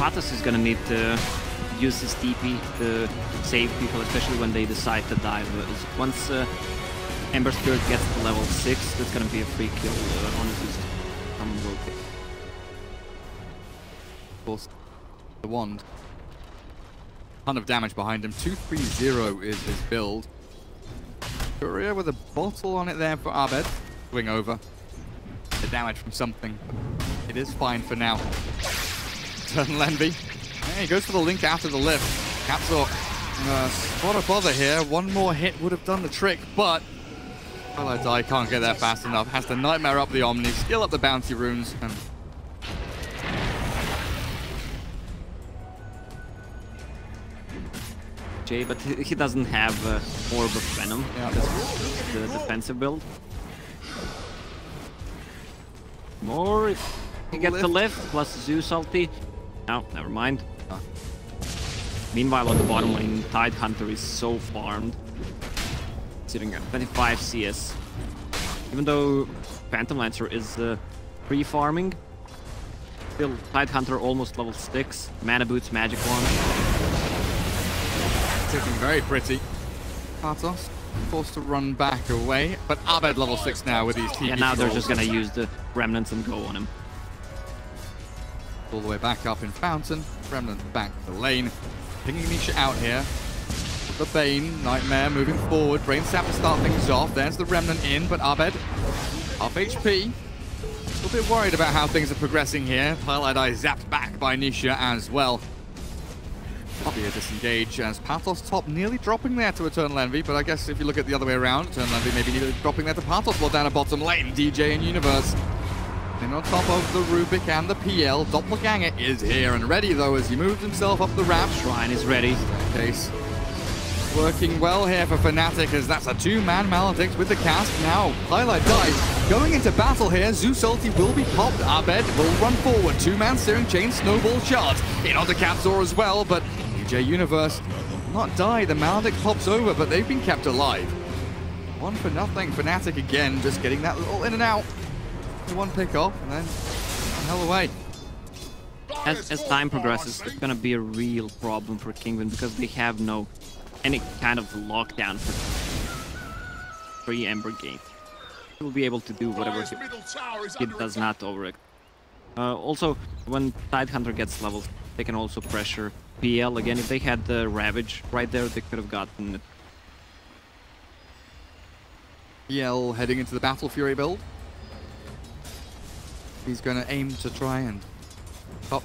Patos is gonna need to use his TP to save people, especially when they decide to dive. Once Ember Spirit gets to level 6, that's gonna be a free kill on his rotate. Of course, the wand. Ton of damage behind him. 230 is his build. Courier with a bottle on it there for Abed. Swing over. The damage from something. It is fine for now. Eternal Envy. Yeah, he goes for the link after the lift. Capsor, spot a bother here. One more hit would have done the trick, but I can't get there fast enough. Has to Nightmare up the Omni, skill up the bounty runes, and but he doesn't have Orb of Venom. Yeah. That's the defensive build. More if he gets the lift plus Zeus ulti. No, never mind. Meanwhile, on the bottom lane, Tidehunter is so farmed. Sitting at 25 CS. Even though Phantom Lancer is pre-farming, still Tidehunter almost level 6. Mana Boots, Magic Wand. Looking very pretty. Patos forced to run back away, but Abed level 6 now with these TP. Yeah, now they're just gonna use the Remnants and go on him. All the way back up in Fountain. Remnant back to the lane. Pinging Nisha out here. The Bane, Nightmare moving forward. Brain Sap to start things off. There's the Remnant in, but Abed half HP. A little bit worried about how things are progressing here. Highlight Eye zapped back by Nisha as well. Be a disengage as Patos top nearly dropping there to Eternal Envy, but I guess if you look at the other way around, Eternal Envy maybe nearly dropping there to Patos while down a bottom lane. DJ and Universe. And on top of the Rubik and the PL, Doppelganger is here and ready though as he moves himself up the ramp. Shrine is ready. Case working well here for Fnatic as that's a 2-man Maledict with the cast. Now, Highlight dies. Going into battle here, Zeus ulti will be popped. Abed will run forward. 2-man Searing Chain, Snowball Charge. In onto Capsor as well, but DJ Universe will not die. The Maledict pops over, but they've been kept alive. 1-0. Fnatic again, just getting that little in and out. One pick off, and then hell away. As time progresses, it's gonna be a real problem for Kinguin because they have any kind of lockdown for free Ember game. He will be able to do whatever he does not overreact. Also, when Tidehunter gets levels, they can also pressure PL again. If they had the Ravage right there, they could have gotten it. PL heading into the Battle Fury build. He's going to aim to try and top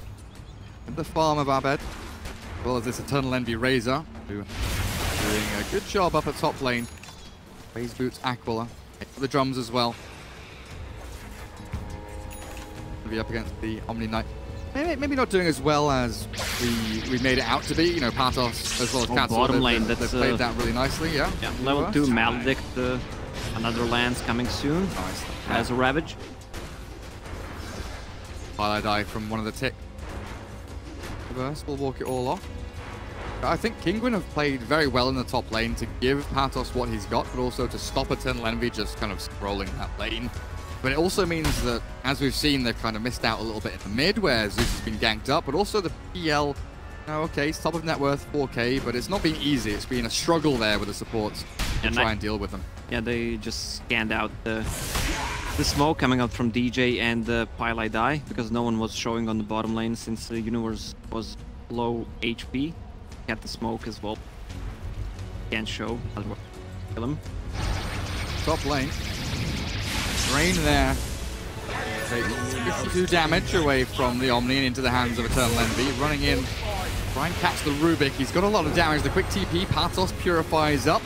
the farm of Abed, as well as this Eternal Envy Razor, who doing a good job up at top lane. Phase Boots, Aquila, for the drums as well. Be up against the Omni Knight. Maybe not doing as well as we made it out to be. You know, Patos as well as Katsu. Bottom lane, they've played that really nicely, yeah. Yeah, level 2 Maledict, another Lance coming soon. Nice. As a Ravage. Highlight Eye from one of the tick. Reverse will walk it all off. I think Kinguin have played very well in the top lane to give Patos what he's got, but also to stop Eternal Envy just kind of scrolling that lane. But it also means that, as we've seen, they've kind of missed out a little bit in the mid, where Zeus has been ganked up, but also the PL, okay, it's top of net worth, 4k, but it's not been easy. It's been a struggle there with the supports to try and deal with them. Yeah, they just scanned out the smoke coming out from DJ and Pile Die, because no one was showing on the bottom lane since the Universe was low HP. Had the smoke as well. Can't show. I'll kill him. Top lane. Drain there. Takes 52 damage away from the Omni and into the hands of Eternal Envy. Running in. Try and catch the Rubik. He's got a lot of damage. The quick TP. Patos purifies up.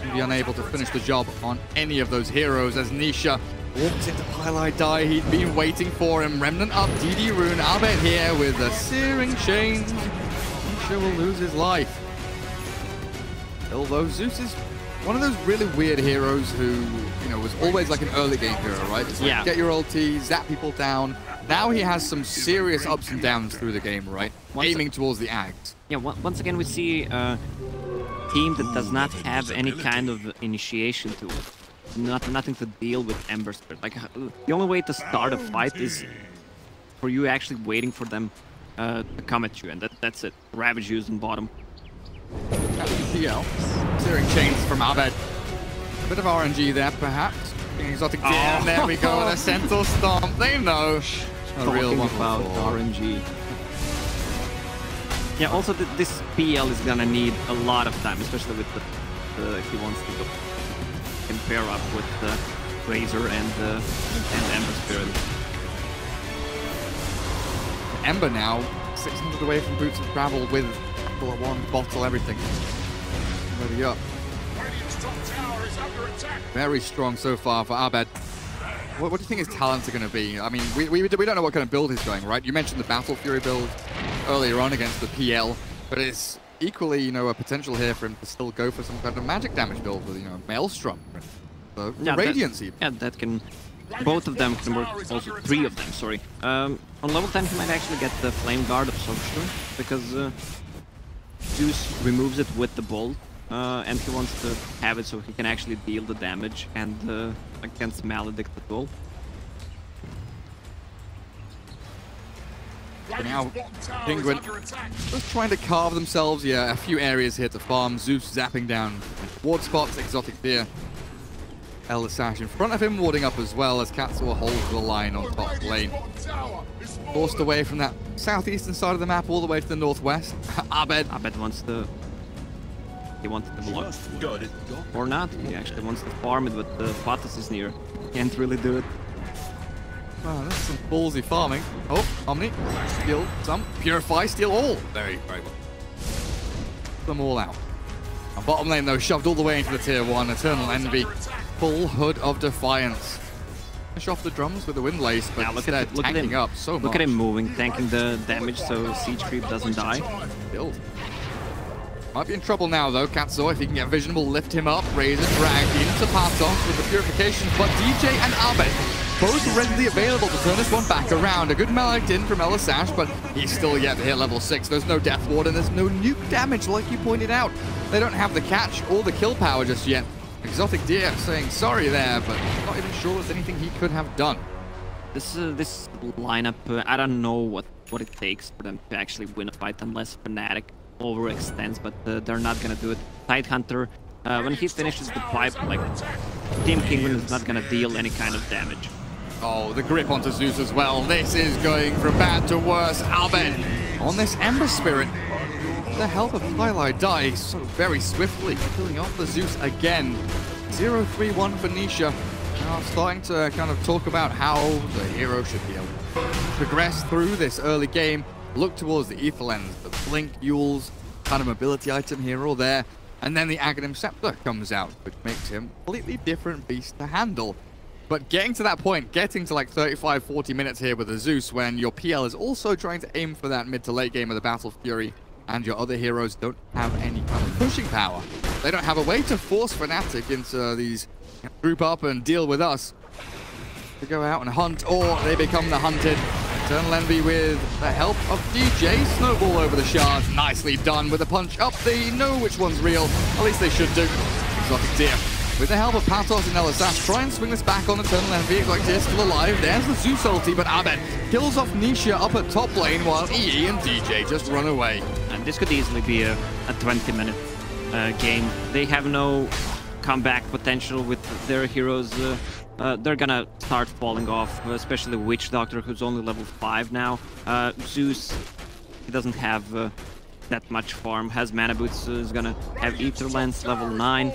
He'll be unable to finish the job on any of those heroes as Nisha walks into Pile Die. He'd been waiting for him. Remnant up. DD Rune. Abed here with a Searing Chain. Nisha will lose his life. Although Zeus is one of those really weird heroes who, you know, was always like an early game hero, right? It's like, yeah. Get your ulti, zap people down. Now he has some serious ups and downs through the game, right? Aiming towards the act. Yeah, once again we see a team that does not have any kind of initiation to it. Nothing to deal with Ember Spirit. Like, the only way to start a fight is for you actually waiting for them come at you, and that's it. Ravage using bottom. PL. Steering chains from Abed. A bit of RNG there, perhaps. Exotic deer, and there we go, with a Centaur Stomp. They know. A real one about RNG. Yeah, also this PL is gonna need a lot of time, especially with the if he wants to go and pair up with the Razor and Ember Spirit. Ember now 600 away from Boots of Travel with one bottle, everything. Ready up. Very strong so far for Abed. What do you think his talents are going to be? I mean, we don't know what kind of build he's going, right? You mentioned the Battle Fury build earlier on against the PL, but it's equally, you know, a potential here for him to still go for some kind of magic damage build with, you know, Maelstrom. The Radiance even. Yeah, that can... Both of them can work, also 3 of them, sorry. On level 10 he might actually get the Flame Guard Absorption, because Zeus removes it with the Bolt, and he wants to have it so he can actually deal the damage and against Maledict as well. Now, Kinguin just trying to carve themselves, a few areas here to farm. Zeus zapping down ward spots, Exotic Deer. Elder Sash in front of him, warding up as well as Katowice holds the line on top lane. Forced away from that southeastern side of the map all the way to the northwest. Abed wants to... He wants to block. Or not, he actually wants to farm it, but the Patos is near. Can't really do it. Wow, that's some ballsy farming. Oh, Omni, steal some, Purify, steal all. Very, very well. Them all out. And bottom lane though, shoved all the way into the tier 1. Eternal Envy, full Hood of Defiance. Finish off the drums with the Wind Lace, but look at tanking up so much. Look at him moving, tanking the damage so Siege Creep doesn't die. Build. Might be in trouble now though, Katowice, if he can get vision, will lift him up. Razor dragged into Patos with the Purification, but DJ and Abed both readily available to turn this one back around. A good Maledict in from Elder Sash, but he's still yet to hit level 6. There's no Death Ward and there's no nuke damage like you pointed out. They don't have the catch or the kill power just yet. Exotic Deer saying sorry there, but not even sure there's anything he could have done. This lineup, I don't know what it takes for them to actually win a fight unless Fnatic overextends, but they're not gonna do it. Tidehunter, when he finishes the pipe, like, Team Kinguin is not gonna deal any kind of damage. Oh, the grip onto Zeus as well. This is going from bad to worse. Abed on this Ember Spirit. The help of Twilight dies so very swiftly, killing off the Zeus again. 0-3-1 for Nisha. Now starting to kind of talk about how the hero should be able to progress through this early game. Look towards the Ether Lens, the Blink, Yules, kind of mobility item here or there. And then the Aghanim Scepter comes out, which makes him a completely different beast to handle. But getting to that point, getting to like 35-40 minutes here with the Zeus when your PL is also trying to aim for that mid to late game of the Battle Fury and your other heroes don't have any kind of pushing power. They don't have a way to force Fnatic into these group up and deal with us to go out and hunt, or they become the hunted. Eternal Envy with the help of DJ. Snowball over the shards. Nicely done with a punch up. They know which one's real. At least they should do. Exotic Deer. With the help of Patos and Elder Sash, try and swing this back on Eternal Envy. Exotic Deer still alive. There's the Zeus ulti, but Abed kills off Nisha up at top lane while EE and DJ just run away. And this could easily be a 20-minute game. They have no comeback potential with their heroes. They're gonna start falling off, especially Witch Doctor, who's only level 5 now. Zeus, he doesn't have that much farm. Has Mana Boots, is gonna have Ether Lens level 9.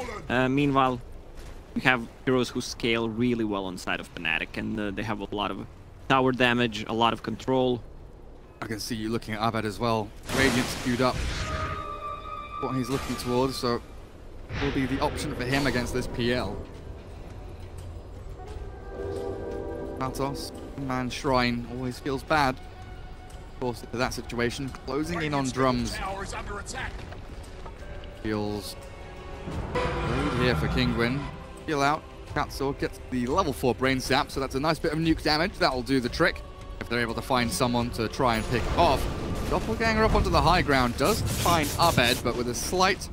Meanwhile, we have heroes who scale really well on side of Fnatic, and they have a lot of tower damage, a lot of control. I can see you looking at Abed as well. Radiant skewed up. What he's looking towards, so will be the option for him against this PL. Patos, man Shrine, always feels bad. Forced into that situation, closing in on drums. Feels good here for Kinguin. Heal out. Katowice gets the level 4 brain sap, so that's a nice bit of nuke damage. That'll do the trick if they're able to find someone to try and pick off. Doppelganger up onto the high ground does find Abed, but with a slight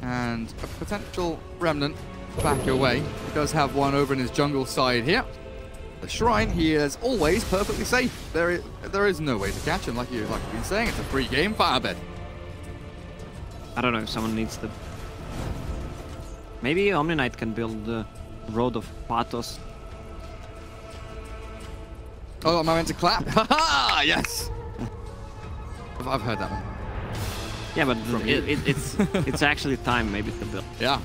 and a potential remnant back away. He does have one over in his jungle side here. The Shrine, he is always perfectly safe. There is no way to catch him, like you've been saying. It's a free game for Abed. I don't know if someone needs to... Maybe Omni Knight can build the Road of Pathos. Oh, am I meant to clap? Haha! Yes! I've heard that one. Yeah, but it's actually time maybe to build. Yeah.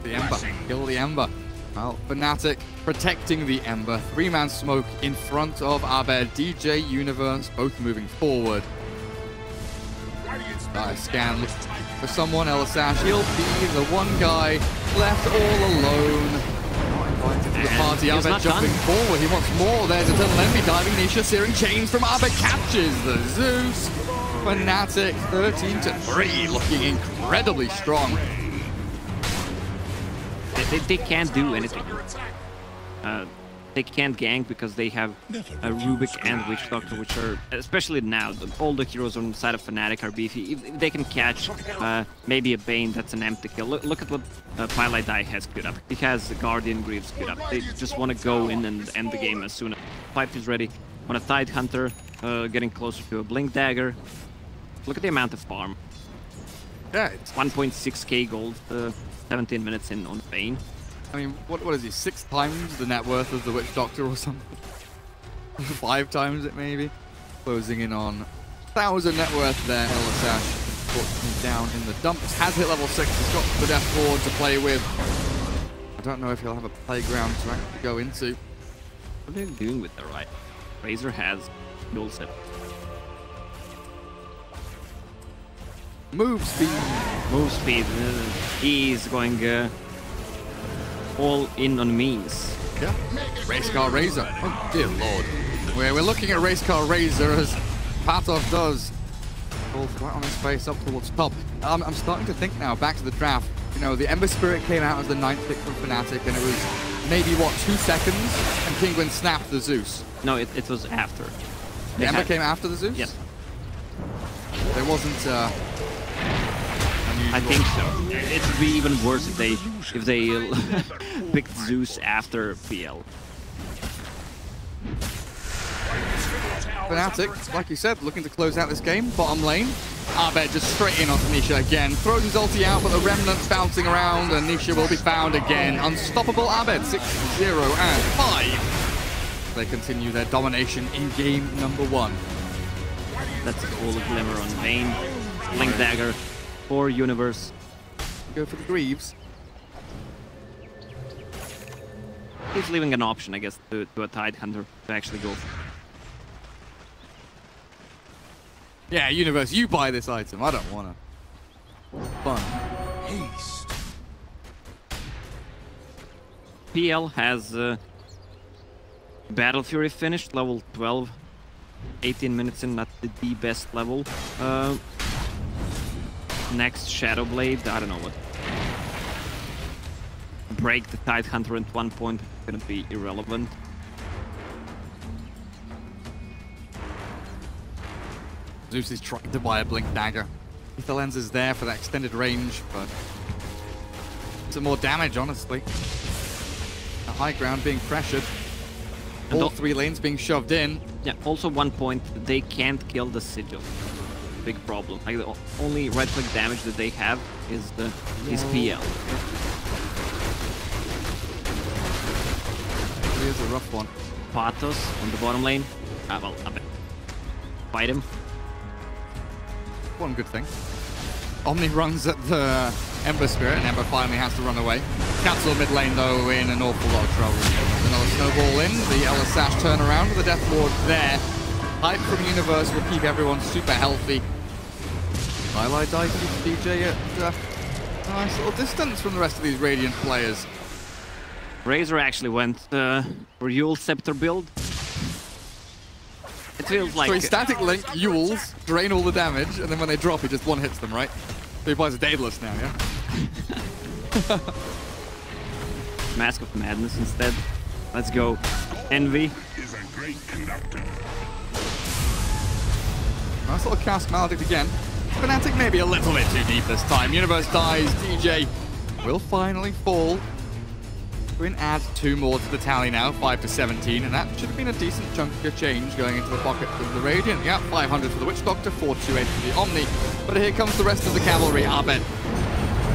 The Ember. Kill the Ember. Well, Fnatic protecting the Ember. 3-man smoke in front of Abed. DJ, Universe, both moving forward. Scan for someone else. He'll be the one guy left all alone. The party, Abed jumping forward. He wants more. There's Eternal Envy diving. Nisha searing chains from Abed catches the Zeus. Fnatic 13-3, looking incredibly strong. They can't do anything. They can't gank because they have Rubik and Witch Doctor, which are, especially now, all the heroes on the side of Fnatic are beefy. If they can catch maybe a Bane, that's an empty kill. Look at what Twilight Dye has queued up. He has Guardian Greaves queued up. They just want to go in and end the game as soon as Pipe is ready. On a Tidehunter, getting closer to a Blink Dagger. Look at the amount of farm. Yeah, it's 1.6k gold, 17 minutes in on Bane. I mean, what is he? 6 times the net worth of the Witch Doctor or something? 5 times it maybe? Closing in on 1,000 net worth there. Elasash, unfortunately, down in the dumps. Has hit level 6. He's got the Death Ward to play with. I don't know if he'll have a playground to actually go into. What are they doing with the right? Razor has dual set. Move speed. Move speed. He's going all in on means. Yeah. Race Car Razor. Oh, dear lord. We're looking at Race Car Razor as Pathos does. Fall flat on his face up towards top. I'm starting to think now, back to the draft. You know, the Ember Spirit came out as the 9th pick from Fnatic, and it was maybe, what, 2 seconds? And Kinguin snapped the Zeus. No, it was after. The Ember came after the Zeus? Yes. There wasn't... I think so. It would be even worse if they picked Zeus after PL. Fnatic, like you said, looking to close out this game. Bottom lane. Abed just straight in onto Nisha again. Throws his ulti out, but the Remnant's bouncing around, and Nisha will be found again. Unstoppable Abed, 6-0 and 5. They continue their domination in game number 1. That's a cool glimmer on Vayne. Blink Dagger for Universe. Go for the Greaves. He's leaving an option, I guess, to a Tidehunter to actually go. Yeah, Universe, you buy this item. I don't wanna. Fun. Haste. PL has Battle Fury finished, level 12. 18 minutes in, not the best level. Next Shadow Blade, I don't know what. Break the Tidehunter at one point, gonna be irrelevant. Zeus is trying to buy a Blink Dagger. The lens is there for that extended range, but some more damage, honestly. The high ground being pressured. All 3 lanes being shoved in. Yeah, also 1 point, they can't kill the Sigil. Big problem. Like, the only right-click damage that they have is PL. Here's a rough one. Pathos on the bottom lane. Well, a bit. Fight him. One good thing. Omni runs at the Ember Spirit, and Ember finally has to run away. Cancel mid lane, though, in an awful lot of trouble. Another snowball in. The Elasash turn around with the Death Ward there. Hype from Universe will keep everyone super healthy. Twilight Dye keeps DJ at a nice little distance from the rest of these Radiant players. Razor actually went for Yule Scepter build. It feels like... So he static link Yules, drain all the damage, and then when they drop, he just one-hits them, right? So he buys a Daedalus now, yeah? Mask of Madness instead. Let's go. Envy. Nice little cast Maledict again. Fnatic maybe a little bit too deep this time. Universe dies. DJ will finally fall. Kinguin adds 2 more to the tally now, 5 to 17, and that should have been a decent chunk of change going into the pocket of the Radiant. Yeah, 500 for the Witch Doctor, 428 for the Omni. But here comes the rest of the cavalry. Abed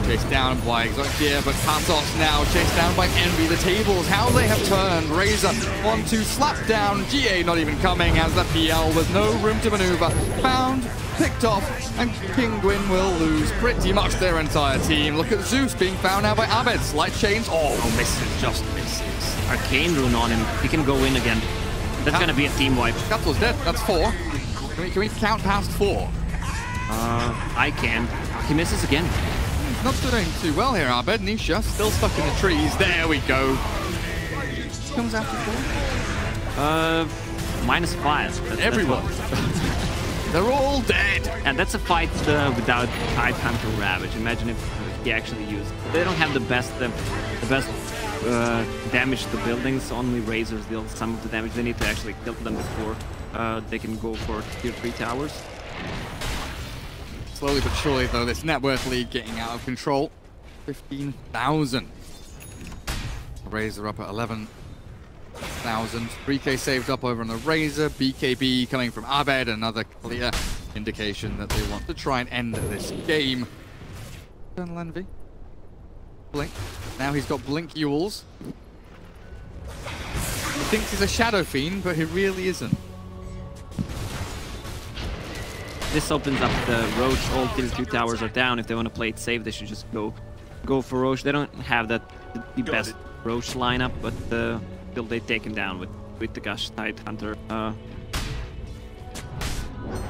chased down by Exotic Gear, but Katowice now chased down by Envy. The tables, how they have turned. Razor on to slap down. GA not even coming as the PL with no room to maneuver. Found, picked off, and Kinguin will lose pretty much their entire team. Look at Zeus being found now by Abed. Slight change. Oh, misses, just misses. Arcane rune on him. He can go in again. That's going to be a team wipe. Capitol's dead. That's 4. Can we count past 4? I can. He misses again. Not doing too well here, Abed. Nisha still stuck in the trees. There we go. Comes after 4. -5. Everyone. They're all dead. And that's a fight without Tidehunter Ravage. Imagine if he actually used. They don't have the best damage to buildings. Only Razors deal some of the damage. They need to actually kill them before they can go for tier 3 towers. Slowly but surely, though, this net worth league getting out of control. 15,000. Razor up at 11,000. 3K saved up over on the Razor. BKB coming from Abed. Another clear indication that they want to try and end this game. Eternal Envy. Blink. Now he's got Blink Yules. He thinks he's a Shadow Fiend, but he really isn't. This opens up the Roach. All tier 2 towers are down. If they want to play it safe, they should just go for Roach. They don't have the best Roach lineup, but still they take him down with the Gush Tidehunter.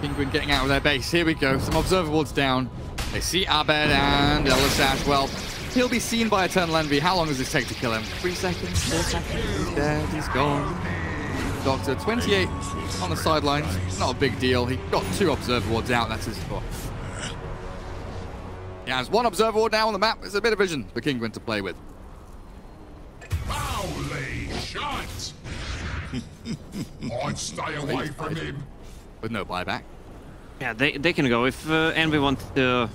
Kinguin getting out of their base. Here we go. Some observer wards down. They see Abed and Elisash. Well, he'll be seen by Eternal Envy. How long does this take to kill him? 3 seconds? 4 seconds? He's dead. He's gone. Doctor, 28 on the sidelines. Not a big deal. He got 2 observer wards out. That's his spot. He has 1 observer ward now on the map. It's a bit of vision for Kinguin to play with. Holy shot! I'd stay away from him. With no buyback. Yeah, they can go. If Envy wanted to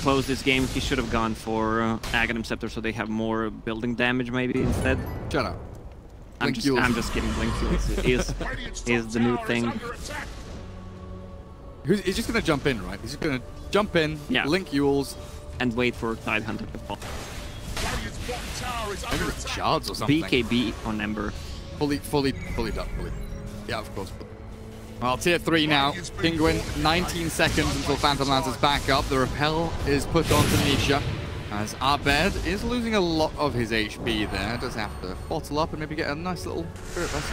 close this game, he should have gone for Aghanim Scepter so they have more building damage maybe instead. Shut up. I'm just kidding. Blink Yules is the new thing. He's just going to jump in, right? He's just going to jump in, yeah. Link Yules, and wait for Tidehunter to fall. Maybe with shards or something. BKB on Ember. Fully done. Yeah, of course. Well, tier 3 now. Kinguin, 19 seconds until Phantom Lance is back up. The repel is put onto Nisha. As Abed is losing a lot of his HP there. Does have to bottle up and maybe get a nice little Spirit Vest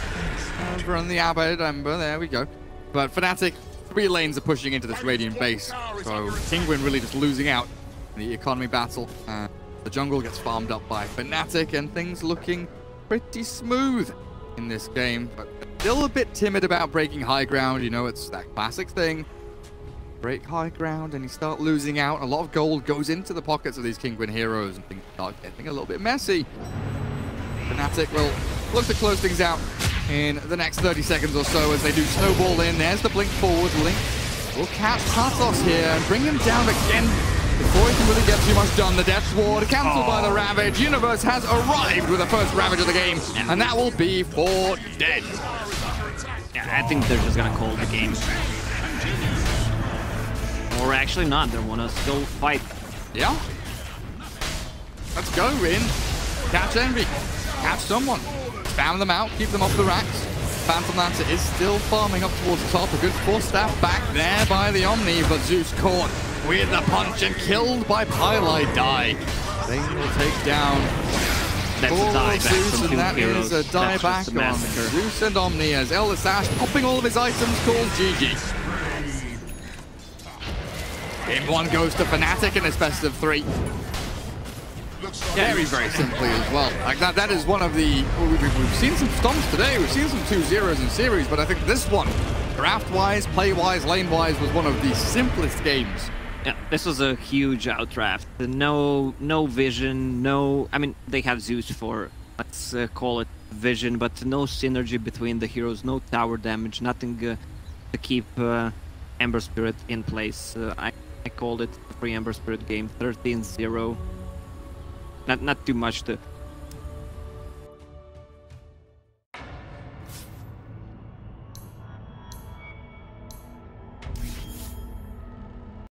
over on the Abed Ember. There we go. But Fnatic, 3 lanes are pushing into this Radiant base. So Kinguin really just losing out in the economy battle. The jungle gets farmed up by Fnatic and things looking pretty smooth in this game. But still a bit timid about breaking high ground. You know, it's that classic thing. Break high ground and you start losing out. A lot of gold goes into the pockets of these Kinguin heroes and things start getting a little bit messy. Fnatic will look to close things out in the next 30 seconds or so as they do snowball in. There's the blink forward. Link will catch Katowice here and bring him down again before he can really get too much done. The Death Ward cancelled by the Ravage. Universe has arrived with the first Ravage of the game, and that will be for dead. Yeah, I think they're just gonna call the game. Or actually not, they want to still fight. Yeah. Let's go, Rin. Catch Envy. Catch someone. Spam them out, keep them off the racks. Phantom Lancer is still farming up towards the top. A good 4-staff back there by the Omni, but Zeus caught with the punch and killed by Pylite Die. They will take down Zeus, and that is a dieback on Zeus and Omni as Elisash popping all of his items called GG. Game 1 goes to Fnatic in his best of 3. Very, very simply as well. Like that is one of the... We've seen some stomps today. We've seen some 2-0s in series, but I think this one, draft-wise, play-wise, lane-wise, was one of the simplest games. Yeah, this was a huge outdraft. No vision, no... I mean, they have Zeus for, let's call it vision, but no synergy between the heroes, no tower damage, nothing to keep Ember Spirit in place. I called it a free Ember Spirit game, 13-0. Not too much to